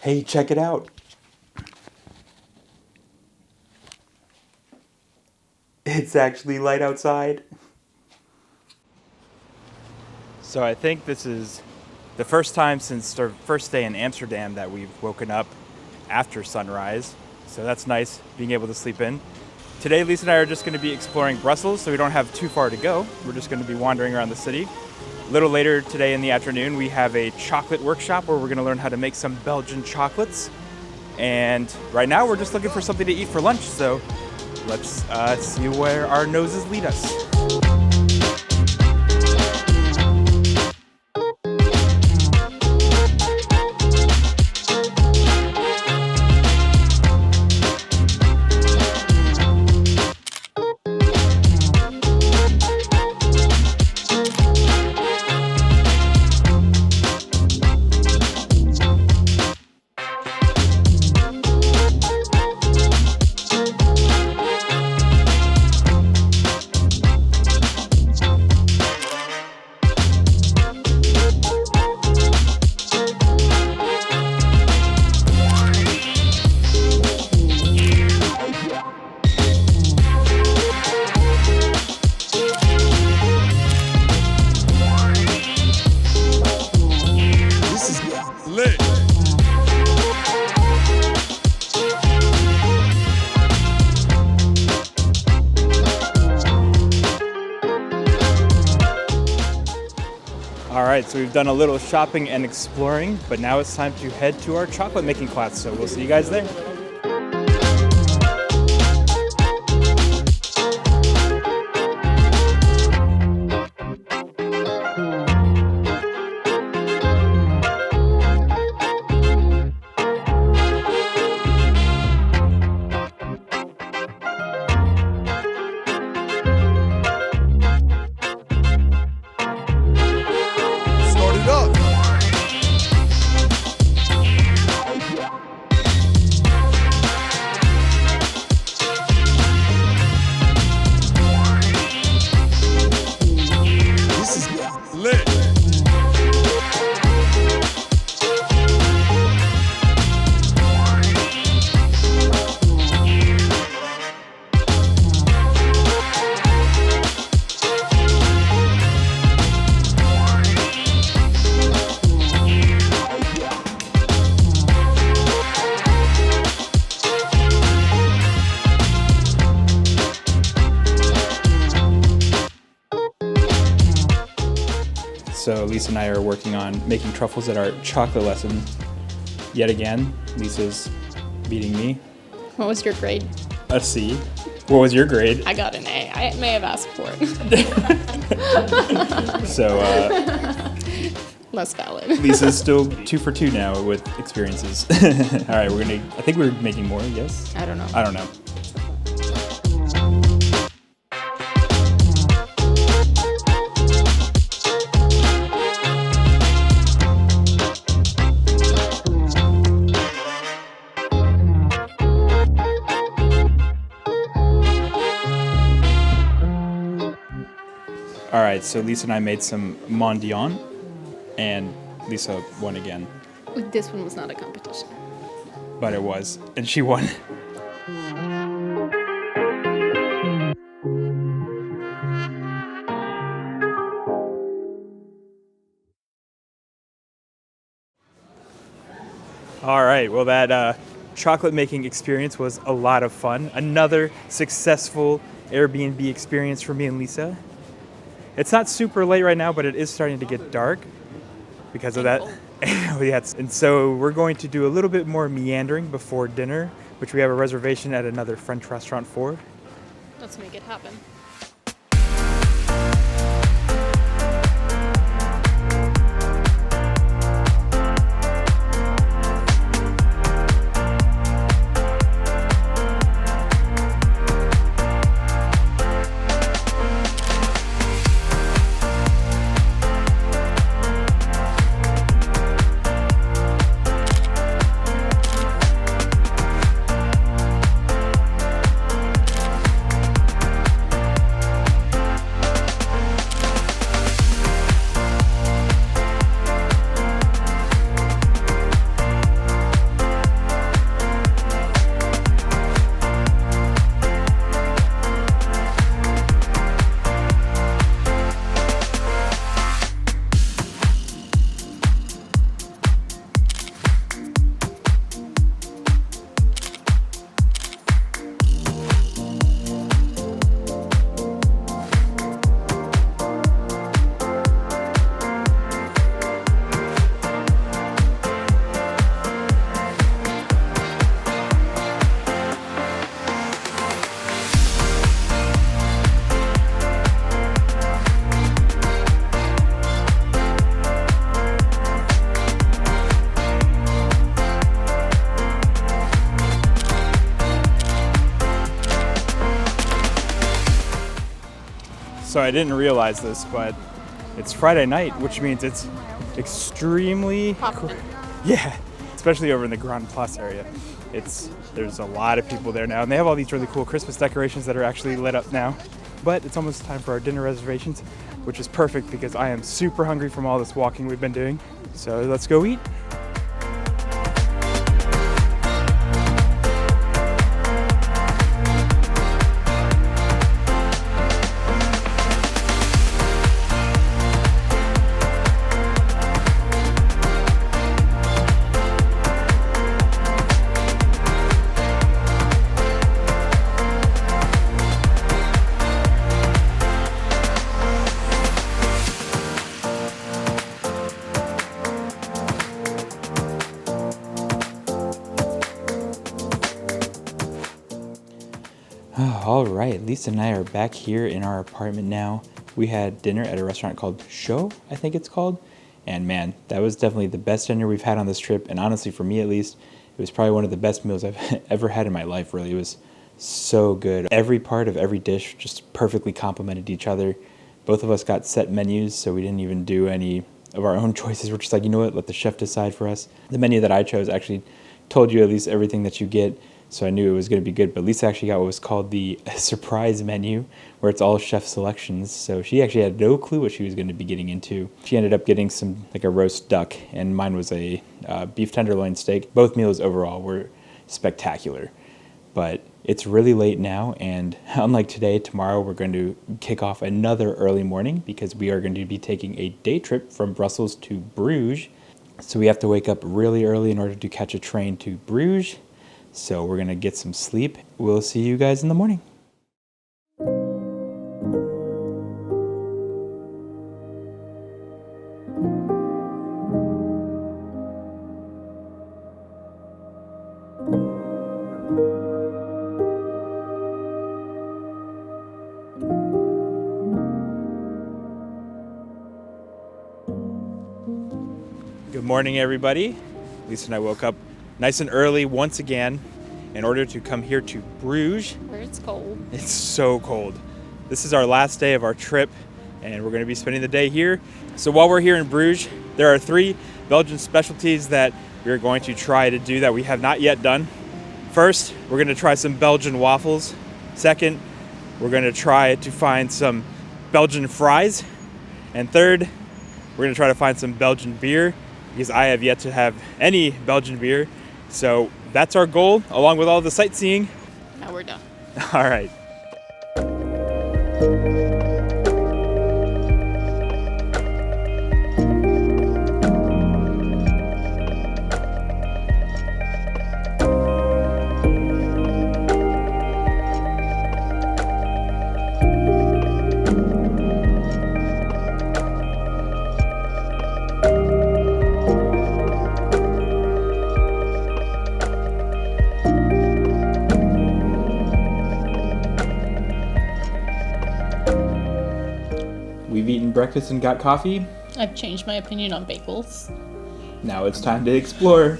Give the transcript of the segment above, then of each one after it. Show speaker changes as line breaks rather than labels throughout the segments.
Hey, check it out. It's actually light outside. So I think this is the first time since our first day in Amsterdam that we've woken up after sunrise. So that's nice, being able to sleep in. Today, Lisa and I are just going to be exploring Brussels, so we don't have too far to go. We're just going to be wandering around the city. A little later today in the afternoon, we have a chocolate workshop where we're going to learn how to make some Belgian chocolates. And right now, we're just looking for something to eat for lunch, so let's see where our noses lead us. Alright, so we've done a little shopping and exploring, but now it's time to head to our chocolate making class, so we'll see you guys there. So Lisa and I are working on making truffles at our chocolate lesson. Yet again, Lisa's beating me.
What was your grade?
A C. What was your grade?
I got an A. I may have asked for it.
So,
less valid.
Lisa's still 2 for 2 now with experiences. All right, I think we're making more, yes?
I don't know.
I don't know. All right, so Lisa and I made some Mondial, and Lisa won again.
This one was not a competition.
But it was, and she won. All right, well that chocolate making experience was a lot of fun. Another successful Airbnb experience for me and Lisa. It's not super late right now, but it is starting to get dark because of that. Yes. And so we're going to do a little bit more meandering before dinner, which we have a reservation at another French restaurant for.
Let's make it happen.
So I didn't realize this, but it's Friday night, which means it's extremely
Poppin'.
yeah, especially over in the Grand Place area. There's a lot of people there now, and they have all these really cool Christmas decorations that are actually lit up now. But it's almost time for our dinner reservations, which is perfect because I am super hungry from all this walking we've been doing. So let's go eat. All right, Lisa and I are back here in our apartment now. We had dinner at a restaurant called Show, I think it's called. And man, that was definitely the best dinner we've had on this trip. And honestly, for me at least, it was probably one of the best meals I've ever had in my life, really. It was so good. Every part of every dish just perfectly complemented each other. Both of us got set menus, so we didn't even do any of our own choices. We're just like, you know what, let the chef decide for us. The menu that I chose actually told you at least everything that you get. So I knew it was going to be good, but Lisa actually got what was called the surprise menu, where it's all chef selections. So she actually had no clue what she was going to be getting into. She ended up getting like a roast duck, and mine was a beef tenderloin steak. Both meals overall were spectacular. But it's really late now, and unlike today, tomorrow we're going to kick off another early morning because we are going to be taking a day trip from Brussels to Bruges. So we have to wake up really early in order to catch a train to Bruges. So we're going to get some sleep. We'll see you guys in the morning. Good morning, everybody. Lisa and I woke up nice and early once again in order to come here to Bruges.
Where it's cold.
It's so cold. This is our last day of our trip, and we're going to be spending the day here. So while we're here in Bruges, there are 3 Belgian specialties that we're going to try to do that we have not yet done. First, we're going to try some Belgian waffles. Second, we're going to try to find some Belgian fries. And third, we're going to try to find some Belgian beer, because I have yet to have any Belgian beer. So that's our goal, along with all the sightseeing.
Now we're done.
All right. We've eaten breakfast and got coffee.
I've changed my opinion on bagels.
Now it's time to explore.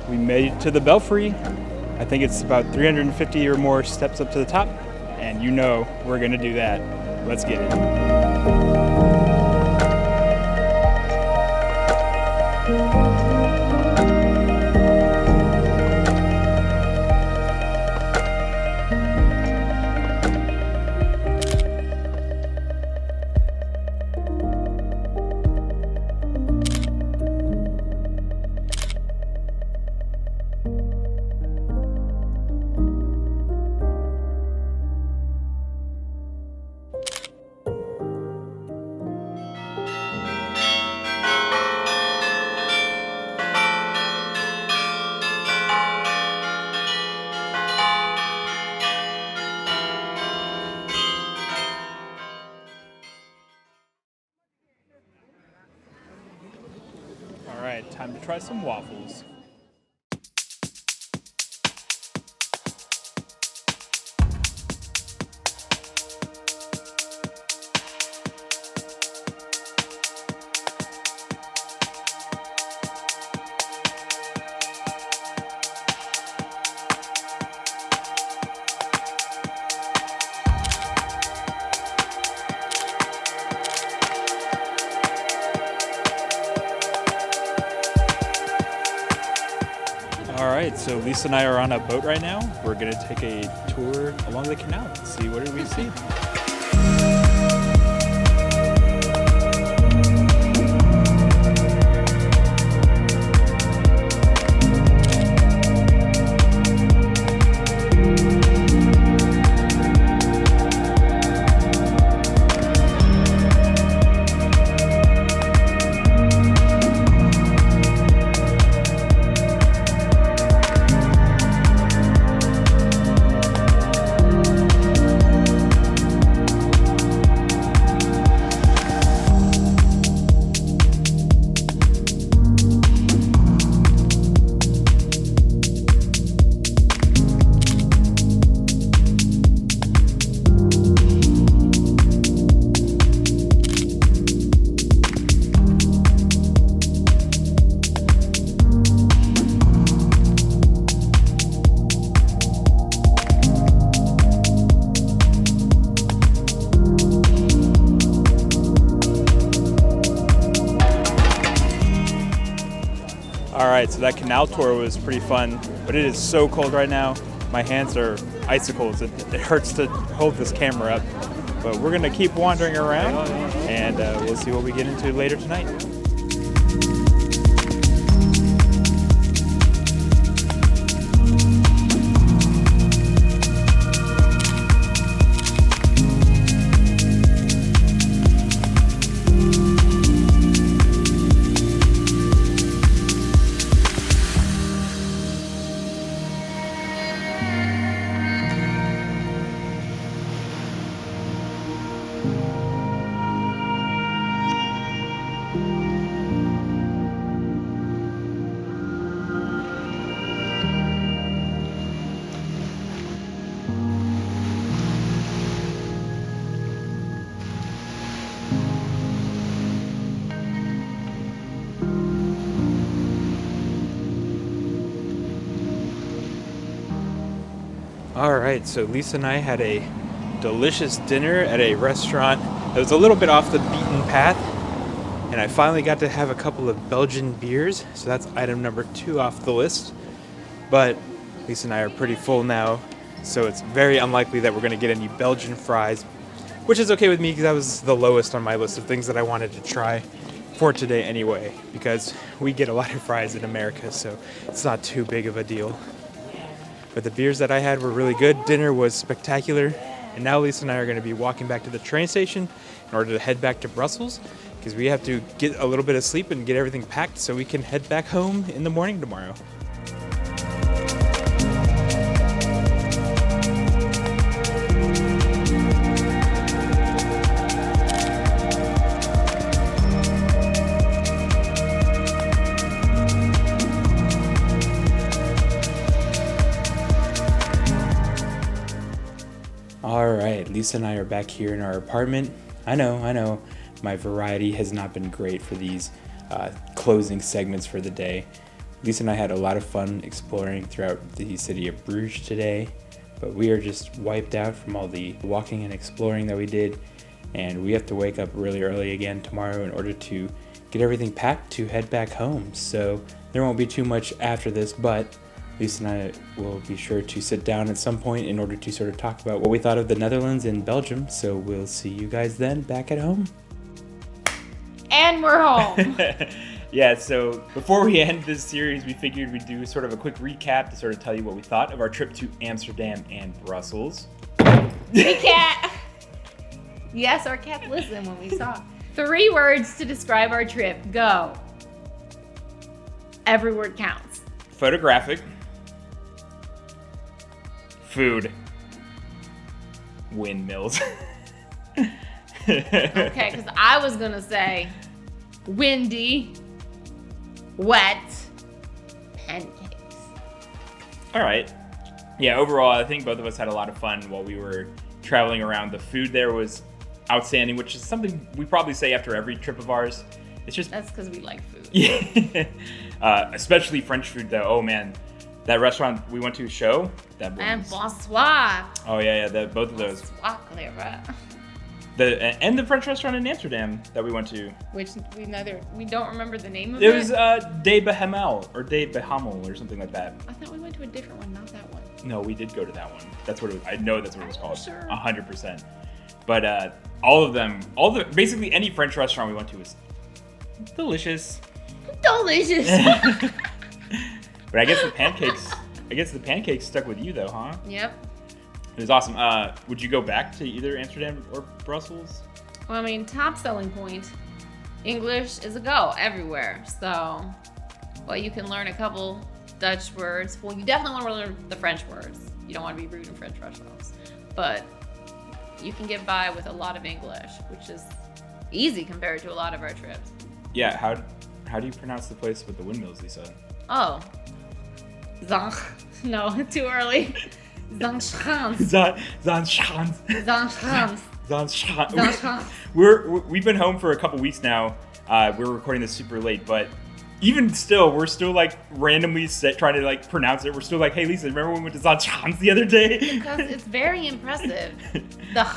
We made it to the Belfry. I think it's about 350 or more steps up to the top, and you know we're gonna do that. Let's get it. right, time to try some waffles. All right, so Lisa and I are on a boat right now. We're gonna take a tour along the canal and see what do we see. All right, so that canal tour was pretty fun, but it is so cold right now. My hands are icicles. It hurts to hold this camera up, but we're gonna keep wandering around and we'll see what we get into later tonight. All right, so Lisa and I had a delicious dinner at a restaurant that was a little bit off the beaten path, and I finally got to have a couple of Belgian beers, so that's item number 2 off the list. But Lisa and I are pretty full now, so it's very unlikely that we're gonna get any Belgian fries, which is okay with me because that was the lowest on my list of things that I wanted to try for today anyway, because we get a lot of fries in America, so it's not too big of a deal. But the beers that I had were really good. Dinner was spectacular. And now Lisa and I are going to be walking back to the train station in order to head back to Brussels, because we have to get a little bit of sleep and get everything packed so we can head back home in the morning tomorrow. All right, Lisa and I are back here in our apartment. I know, my variety has not been great for these closing segments for the day. Lisa and I had a lot of fun exploring throughout the city of Bruges today, but we are just wiped out from all the walking and exploring that we did, and we have to wake up really early again tomorrow in order to get everything packed to head back home. So there won't be too much after this, but Lisa and I will be sure to sit down at some point in order to sort of talk about what we thought of the Netherlands and Belgium. So we'll see you guys then back at home.
And we're home.
Yeah, so before we end this series, we figured we'd do sort of a quick recap to sort of tell you what we thought of our trip to Amsterdam and Brussels.
Hey, cat. Yes, our cat listened when we saw. 3 words to describe our trip. Go. Every word counts.
Photographic. Food. Windmills.
Okay, because I was going to say windy. wet pancakes.
All right. Yeah, overall, I think both of us had a lot of fun while we were traveling around. The food there was outstanding, which is something we probably say after every trip of ours. It's just...
That's because we like food.
Yeah. Especially French food, though. Oh, man. That restaurant we went to show, that was...
And bonsoir.
Oh, yeah, both of those.
Bonsoir, Clara.
And the French restaurant in Amsterdam that we went to.
Which we don't remember the name of
It
it.
was De Behamel or De Behamel or something like that.
I thought we went to a different one, not that one.
No, we did go to that one. That's what it was. I know that's what it was called.
Sure.
100%. But basically any French restaurant we went to was delicious.
Delicious.
But I guess the pancakes stuck with you though, huh?
Yep.
It was awesome. Would you go back to either Amsterdam or Brussels?
Well, I mean, top selling point, English is a go everywhere. So, well, you can learn a couple Dutch words. Well, you definitely want to learn the French words. You don't want to be rude in French restaurants. But you can get by with a lot of English, which is easy compared to a lot of our trips.
Yeah, how do you pronounce the place with the windmills, Lisa?
Oh. Zanch. No, too early. Zanschans.
Zanschans.
Zanschans.
Zanschans. We've been home for a couple weeks now. We're recording this super late, but even still, we're still like randomly trying to like pronounce it. We're still like, hey Lisa, remember when we went to Zanschans the other day?
Because it's very impressive. The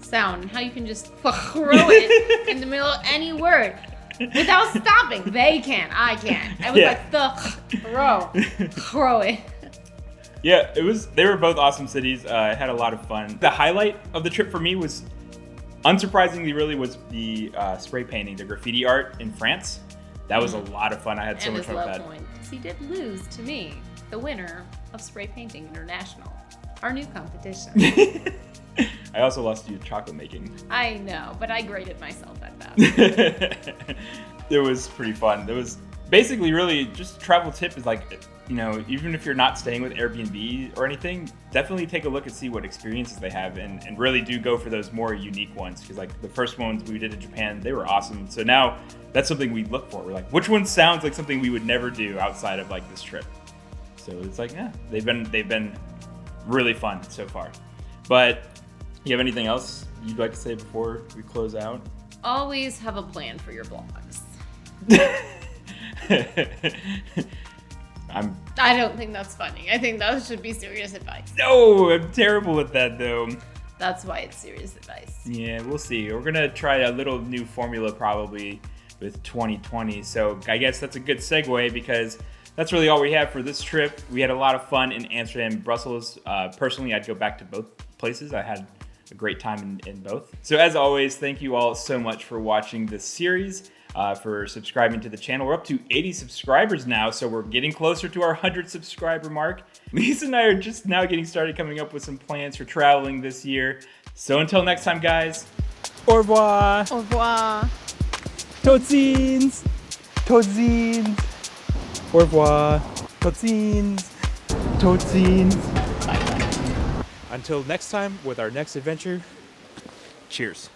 sound and how you can just throw it in the middle of any word without stopping. They can, I can't. I was like throw it.
Yeah, they were both awesome cities. I had a lot of fun. The highlight of the trip for me was, unsurprisingly really, was the spray painting, the graffiti art in France. That was a lot of fun. I had so much fun with that.
Because he did lose to me, the winner of Spray Painting International, our new competition.
I also lost you chocolate making.
I know, but I graded myself at that.
It was pretty fun. It was basically really just a travel tip is like, you know, even if you're not staying with Airbnb or anything, definitely take a look and see what experiences they have and really do go for those more unique ones. Because like the first ones we did in Japan, they were awesome. So now that's something we look for. We're like, which one sounds like something we would never do outside of like this trip? So it's like, yeah, they've been really fun so far. But you have anything else you'd like to say before we close out?
Always have a plan for your blogs. I don't think that's funny. I think that should be serious advice.
No, I'm terrible at that though.
That's why it's serious advice.
Yeah, we'll see. We're gonna try a little new formula probably with 2020. So I guess that's a good segue because that's really all we have for this trip. We had a lot of fun in Amsterdam and Brussels. Personally, I'd go back to both places. I had a great time in both. So as always, thank you all so much for watching this series. For subscribing to the channel. We're up to 80 subscribers now, so we're getting closer to our 100 subscriber mark. Lisa and I are just now getting started coming up with some plans for traveling this year. So until next time, guys, au revoir.
Au revoir.
Tot ziens. Tot ziens. Au revoir. Tot ziens. Tot ziens. Bye. Until next time with our next adventure, cheers.